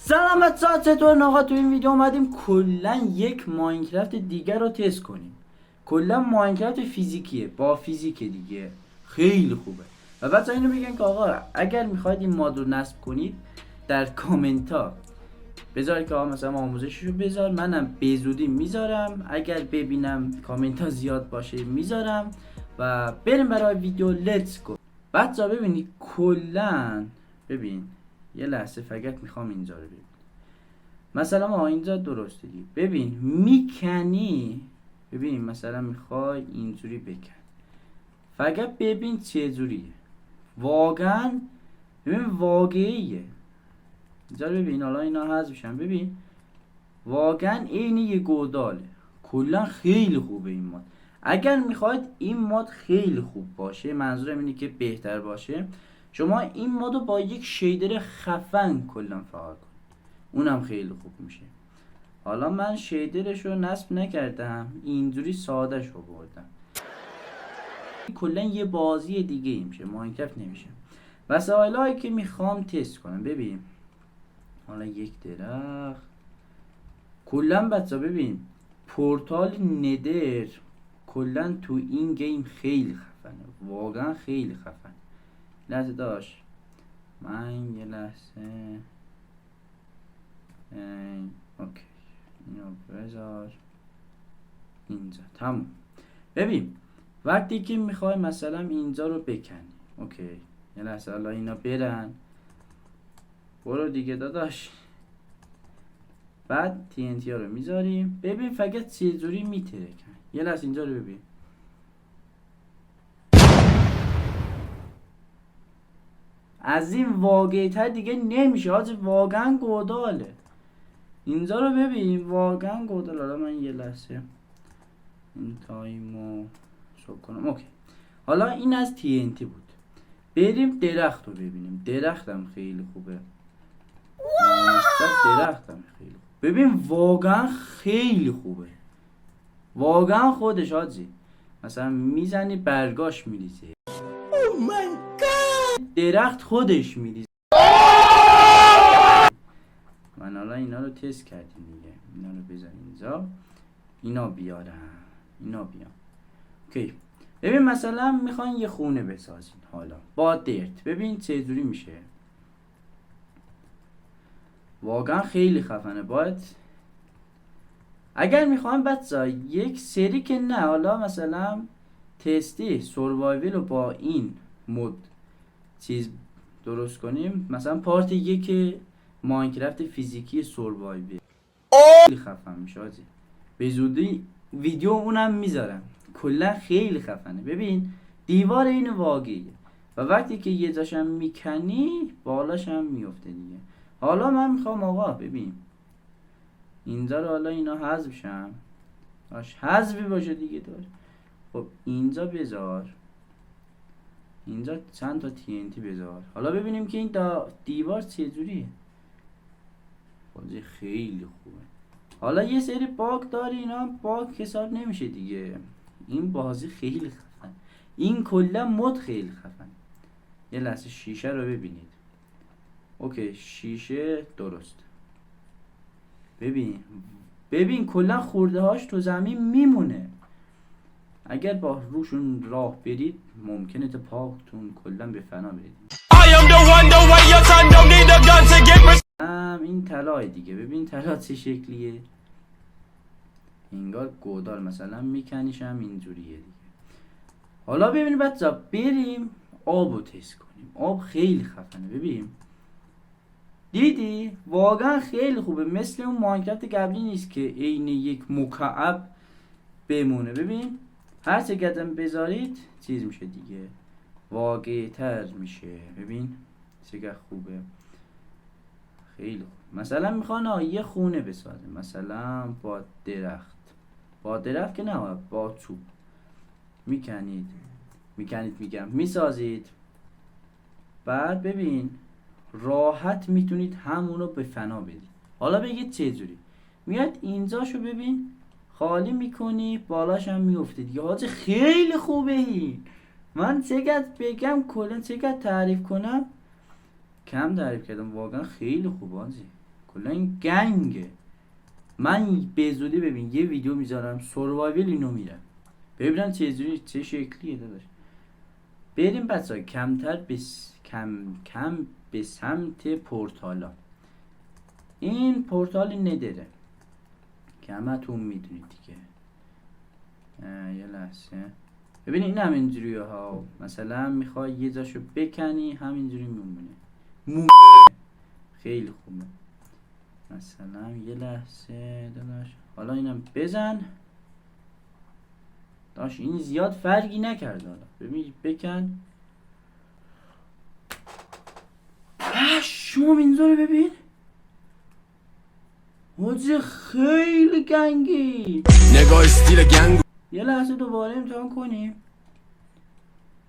سلامت چطور آقا؟ تو این ویدیو اومدیم کلا یک ماینکرافت دیگر رو تست کنیم. کلا ماینکرافت فیزیکیه، با فیزیک دیگه، خیلی خوبه. و بعد اینو بگن که آقا اگر میخواید این ماد رو نصب کنید در کامنت ها بذار که آقا مثلا آموزششو بذار، منم به زودی میذارم، اگر ببینم کامنت ها زیاد باشه میذارم و بریم برای ویدیو. لیتس گو. بعد ببینید کلا ببین یه لحظه فقط میخوام اینجا رو ببین. مثلا ما اینجا درسته دیگه، ببین میکنی، ببین مثلا میخوای اینجوری بکن، فقط ببین چه جوریه، واقعا ببین واقعیه. اینجا رو ببین، حالا اینا حذفشن، ببین واقعا عین یه گوداله. کلا خیلی خوبه این ماد. اگر میخواید این ماد خیلی خوب باشه، منظورم اینه که بهتر باشه، شما این ماد رو با یک شیدر خفن کلا فعال کن، اونم خیلی خوب میشه. حالا من شیدرش رو نصب نکردم، اینجوری سادهش رو بردم. کلا یه بازی دیگه ای میشه، ماینکرافت نمیشه. وسایل هایی که میخوام تست کنم، ببین حالا یک درخت، کلا بچه ببین پورتال ندر کلا تو این گیم خیلی خفنه، واقعا خیلی خفن. لحظه داشت من یه لحظه اوکی اینو بذار اینجا، تموم. ببین وقتی که میخوای مثلا اینجا رو بکنی، اوکی یه لحظه حالا اینا برن، برو دیگه داداش. بعد TNT ها رو میذاریم، ببین فقط چجوری میترکن. یه لحظه اینجا رو ببین، از این واقعی تر دیگه نمیشه حاجی، واقعا گوداله. اینجا رو ببین واقعا گوداله. حالا من یه لحظه این تایمو شو کنم، اوکی. حالا این از TNT بود. بریم درخت رو ببینیم. درختم خیلی خوبه، درختم خیلی خوبه. ببین واقعا خیلی خوبه، واقعا خودش حاجی. مثلا میزنی برگاش میریزه، درخت خودش میریزه. من حالا اینا رو تست کردیم دیگه، اینا رو بزن اینجا، اینا بیارم، اینا بیام، اوکی. ببین مثلا میخواین یه خونه بسازین حالا با درت، ببین چه جوری میشه، واقعا خیلی خفنه. باید اگر میخوایم بچه یک سری که نه، حالا مثلا تستی سروایویل رو با این مود چیز درست کنیم، مثلا پارت یک ماینکرافت فیزیکی سروایویل، خیلی خفن میشه حاجی. به زودی ویدیو اونم میذارم، کلا خیلی خفنه. ببین دیوار این واقعیه و وقتی که یه جاشم میکنی بالاش هم میفته دیگه. حالا من میخوام آقا ببین اینجا رو، حالا اینا حذفشم، باش حذفی باشه دیگه داره. خب اینجا بذار، اینجا چند تا TNT بذار، حالا ببینیم که این دیوار چجوریه. بازی خیلی خوبه. حالا یه سری باگ داره، اینا باگ حساب نمیشه دیگه. این بازی خیلی خفن، این کلا مود خیلی خفن. یه لحظه شیشه رو ببینید، اوکی شیشه درست. ببین کلا خورده هاش تو زمین میمونه، اگر با روشون راه برید ممکنه تا پاکتون کلا به فنا برید. این طلای دیگه، ببین طلا چه شکلیه، انگار گودال مثلا میکنیش هم اینجوریه دیگه. حالا ببین بچه بریم آب رو تست کنیم، آب خیلی خفنه. ببین دیدی واقعا خیلی خوبه، مثل اون ماینکرافت قبلی نیست که عین یک مکعب بمونه. ببین هر چه قدم بذارید چیز میشه دیگه، واقعی تر میشه. ببین چقدر خوبه، خیلی خوب. مثلا میخوان یه خونه بسازه، مثلا با درخت که نه، با چوب میکنید میگم میسازید. بعد ببین راحت میتونید همونو به فنا بدید. حالا بگید چه جوری، میاد اینجاشو ببین خالی میکنی، بالاش هم میفته دیگه. حاجی خیلی خوبه این، من چقدر بگم کلا چقدر تعریف کنم کم تعریف کردم، واقعا خیلی خوبه حاجی، کلا این گنگه. من به زودی ببین یه ویدیو میذارم سروایول اینو میرم ببینم چه شکلیه داداش. بریم بچه‌ها کمتر کم به سمت پورتالا. این پورتال ندره که همتون میدونید دیگه. یه لحظه ببین این همینجوریه ها، مثلا میخوای یه جاشو بکنی همینجوری میمونه خیلی خوبه. مثلا یه لحظه داداش حالا اینم بزن داش، این زیاد فرقی نکرد. حالا ببین بکن شما اینجا رو ببین حاجی خیلی گنگی. نگاه استیل گنگ. یه لحظه دوباره امتحان کنیم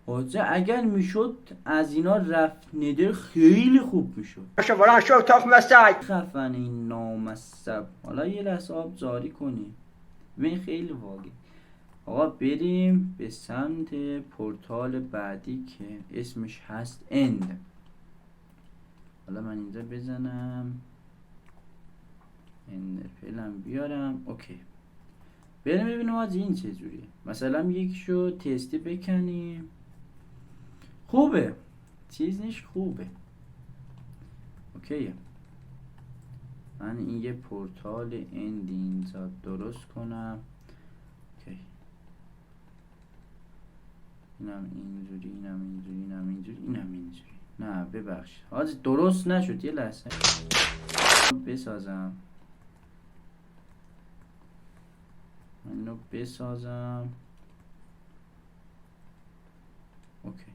حاجی. اگر میشد از اینا رفت ندر خیلی خوب میشد. شو تاخ مسای خفن این نامصب. حالا یه لحظه آب جاری کنیم ببین خیلی واقعی. آقا بریم به سمت پورتال بعدی که اسمش هست اند. حالا من اینجا بزنم اند فعلا بیارم. اوکی بریم ببینم از این چه جوریه. مثلا یکیشو تستی بکنیم. خوبه چیز نیش خوبه. اوکیه من این یه پورتال اند اینجا درست کنم. اوکی اینم اینجوری اینم اینجوری اینم اینجوری اینم اینجوری. نه ببخش حاجی درست نشد. یه لحظه بسازم من اینو بسازم. اوکی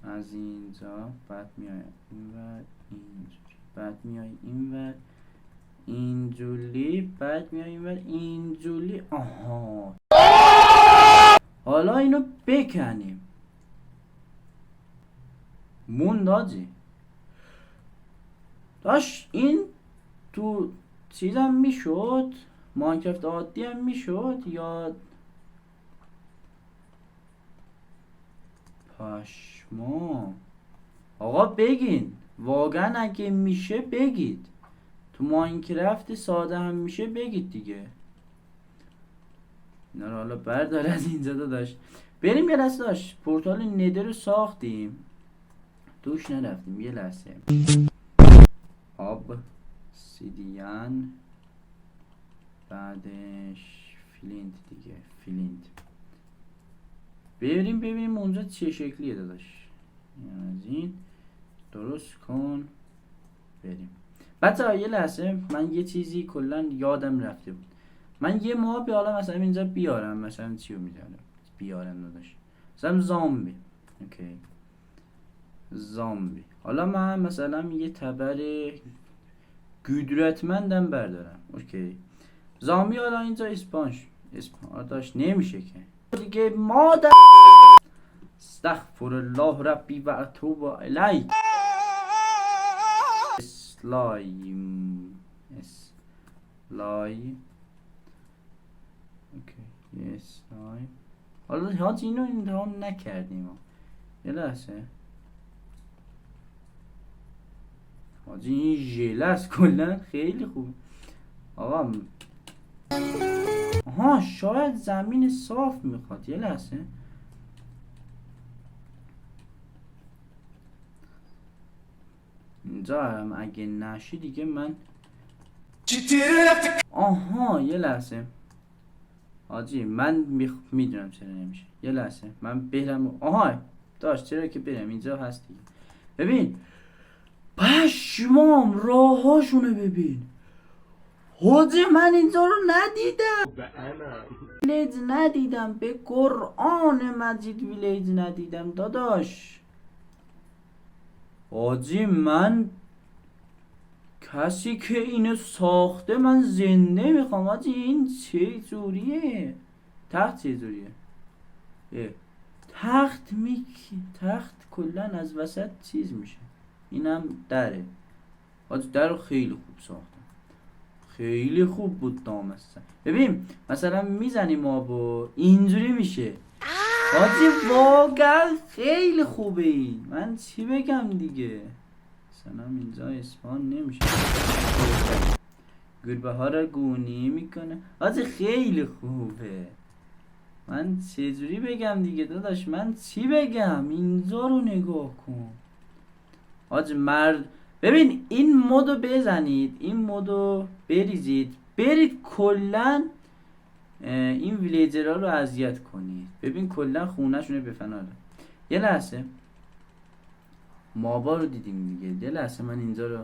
از اینجا بعد میای اینور اینجوری بعد میای اینور اینجوری بعد میای اینور اینجوری. آها حالا اینو بکنیم مونداجی داشت. این تو چیزم میشد ماینکرافت عادی هم میشد یا پشما. آقا بگین واقعا اگه میشه بگید. تو ماینکرافت ساده هم میشه بگید دیگه. اینا رو حالا بردار از اینجا داشت. بریم یه لحظه داشت پورتال ندر رو ساختیم توش نرفتیم. یه لحظه آب سیدیان بعدش فلینت دیگه فلینت. بریم ببینیم اونجا چه شکلیه داداش. از این درست کن بریم. بچه‌ها یه لحظه من یه چیزی کلا یادم رفته بود. من یه ماه حالا مثلا اینجا بیارم. مثلا چیو میذارم بیارم داداش مثلا زامبی. اوکی زامبی. حالا من مثلا یه تبر قدرتمندم بردارم. اوکی زامبی. حالا اینجا اسپانش داشت نمیشه که دیگه. مادر استغفر الله ربی و اتوب الیه. اسلایم اوکی اسلایم. حالا حاج اینو امتحان نکردیم. یه لحظه حاجی این ژله است کلا خیلی خوب. آقا آها شاید زمین صاف میخواد. یه لحظه اینجا هم اگه نشی دیگه من آها یه لحظه حاجی من میدونم چرا نمیشه. یه لحظه من برم. آها داشت چرا که برم اینجا هستی. ببین پشمام راهاشونو ببین حاجی من اینجا رو ندیدم. ویلیج ندیدم به قرآن مجید ویلیج ندیدم داداش. حاجی من کسی که اینو ساخته من زنده میخوام. حاجی این چه جوریه؟ تخت چه جوریه؟ تخت کلا از وسط چیز میشه. اینم دره. حاجی در رو خیلی خوب ساختم. خیلی خوب بود دامستن. ببین مثلا میزنیم آبو اینجوری میشه. حاجی واقعا خیلی خوبه این. من چی بگم دیگه. اصلا هم اینجا اسپان نمیشه. گربه ها را گونی میکنه. آجی خیلی خوبه. من چجوری بگم دیگه داداش، من چی بگم؟ اینجا رو نگاه کن آج ببین این مودو بزنید، این مودو بریزید، برید کلن این ویلیجرها رو اذیت کنید. ببین کلن خونه‌شونه به فناره. یه لحظه مابا رو دیدیم دیگه. یه لحظه من اینجا رو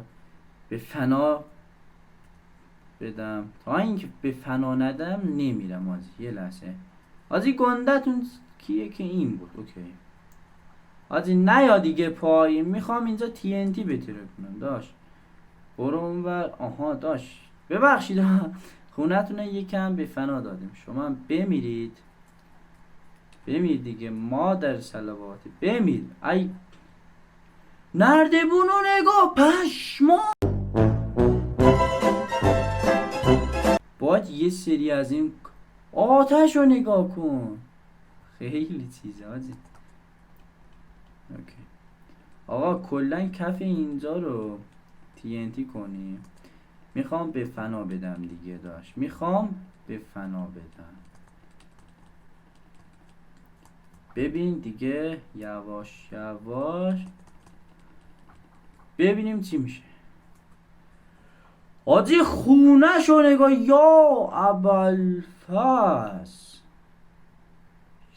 به فنا بدم، تا اینکه به فنا ندم نمیرم آجی. یه لحظه آجی گندتون کیه که این بود؟ اوکی آجی نیا دیگه پایین، میخوام اینجا TNT بتره کنم. داشت برو اونور. آها داشت ببخشید خونتونه یکم به فنا دادیم، شما هم بمیرید دیگه. مادر صلوات بمیر. ای نردبونو نگاه پشما. باید یه سری از این آتش رو نگاه کن، خیلی چیزه آجی. اوکی آقا کلن کف اینجا رو TNT کنی. میخوام به فنا بدم دیگه داشت، میخوام به فنا بدم. ببین دیگه یواش یواش ببینیم چی میشه. آجی خونه شو نگاه. یا ابوالفضل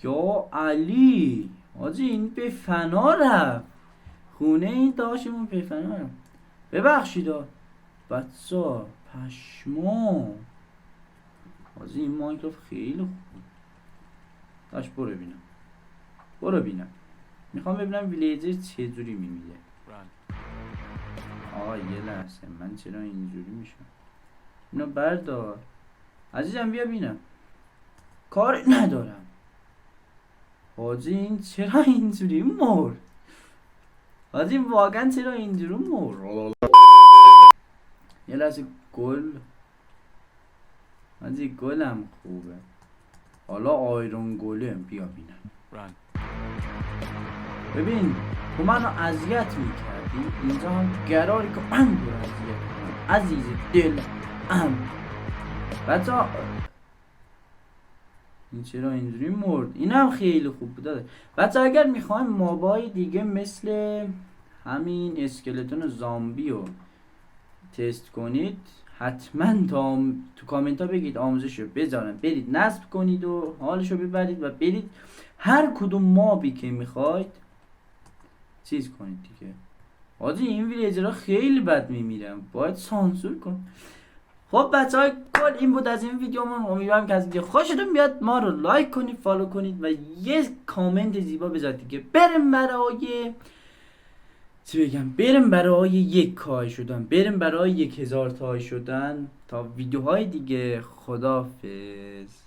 یا علی. آجی این به فنا رفت. خونه این داشتمون به فنا رفت. ببخشید بچه پشمو. آجی این ماینکرافت خیلی خوب. داشت برو بینم. میخوام ببینم ویلیجر چجوری میمیره. آقا یه لحظه من چرا اینجوری میشم؟ اینو بردار عزیزم، بیا بینم. کار ندارم. حاجی این چرا اینجوری مرد؟ حاجی واقعا چرا اینجوری مرد؟ یه لحظه گل. حاجی گلم خوبه. حالا آیرون گلم. بیا بینم. ببین تو منو اذیت میکردی، اینجا هم قراری که من تو رو اذیت کنم عزیز دل بچه. این چرا اینجوری مرد؟ این هم خیلی خوب بود بچه. اگر میخوایم مابای دیگه مثل همین اسکلتون و زامبی رو تست کنید، حتما تو کامنت ها بگید آموزش رو بذارن، برید نصب کنید و حالش رو ببرید و برید هر کدوم مابی که میخواید چیز کنید دیگه. آجی این ویلیجرها خیلی بد میمیرن، باید سانسور کن. خب بچه های کل این بود از این ویدیو. من امیدوارم که از ویدیو خوشتون بیاد. ما رو لایک کنید، فالو کنید و یه کامنت زیبا بذارید دیگه. بریم برای چی بگم، بریم برای 1K شدن، بریم برای 1000 تا شدن. تا ویدیوهای دیگه خداحافظ.